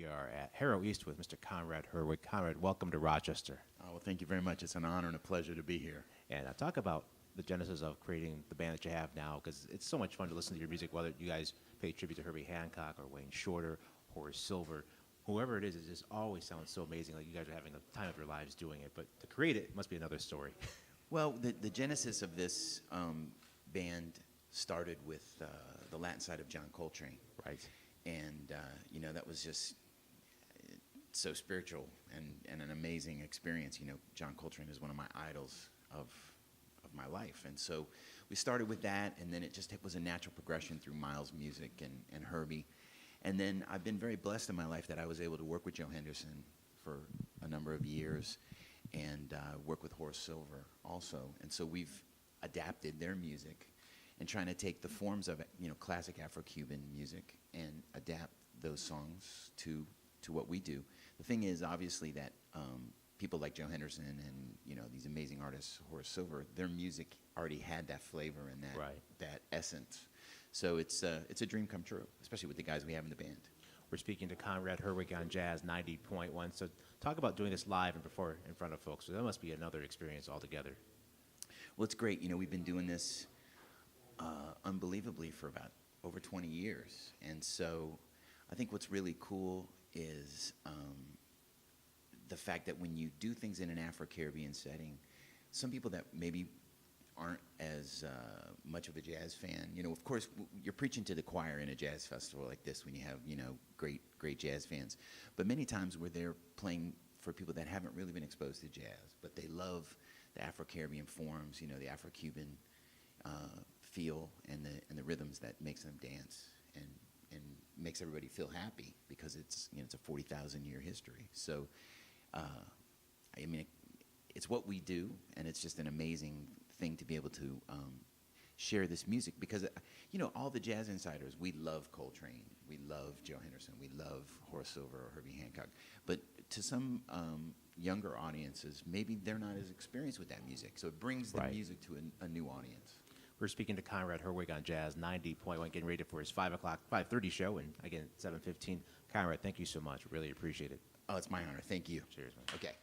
We are at Harro East with Mr. Conrad Herwig. Conrad, welcome to Rochester. Well, thank you very much. It's an honor and a pleasure to be here. And talk about the genesis of creating the band that you have now, because it's so much fun to listen to your music, whether you guys pay tribute to Herbie Hancock or Wayne Shorter, Horace Silver, whoever it just always sounds so amazing, like you guys are having the time of your lives doing it. But to create it must be another story. Well, the genesis of this band started with the Latin side of John Coltrane. Right. And, that was just so spiritual and an amazing experience. John Coltrane is one of my idols of my life. And so we started with that, and then it was a natural progression through Miles' music and Herbie. And then I've been very blessed in my life that I was able to work with Joe Henderson for a number of years and work with Horace Silver also. And so we've adapted their music and trying to take the forms of classic Afro-Cuban music and adapt those songs to what we do. The thing is, obviously, that people like Joe Henderson and these amazing artists, Horace Silver, their music already had that flavor and that essence. So it's a dream come true, especially with the guys we have in the band. We're speaking to Conrad Herwig on Jazz 90.1. So talk about doing this live and before in front of folks. So that must be another experience altogether. Well, it's great. We've been doing this unbelievably for about over 20 years. And so I think what's really cool is the fact that when you do things in an Afro-Caribbean setting, some people that maybe aren't as much of a jazz fan, of course, you're preaching to the choir in a jazz festival like this when you have, great jazz fans. But many times we're there playing for people that haven't really been exposed to jazz, but they love the Afro-Caribbean forms, the Afro-Cuban feel and the rhythms that makes them dance and makes everybody feel happy because it's it's a 40,000-year history. So, it's what we do, and it's just an amazing thing to be able to share this music because, all the jazz insiders, we love Coltrane, we love Joe Henderson, we love Horace Silver or Herbie Hancock. But to some younger audiences, maybe they're not as experienced with that music. So it brings the music to a new audience. We're speaking to Conrad Herwig on Jazz 90.1, getting ready for his 5:30 show, and again, 7:15. Conrad, thank you so much. Really appreciate it. Oh, it's my honor. Thank you. Cheers, man. Okay.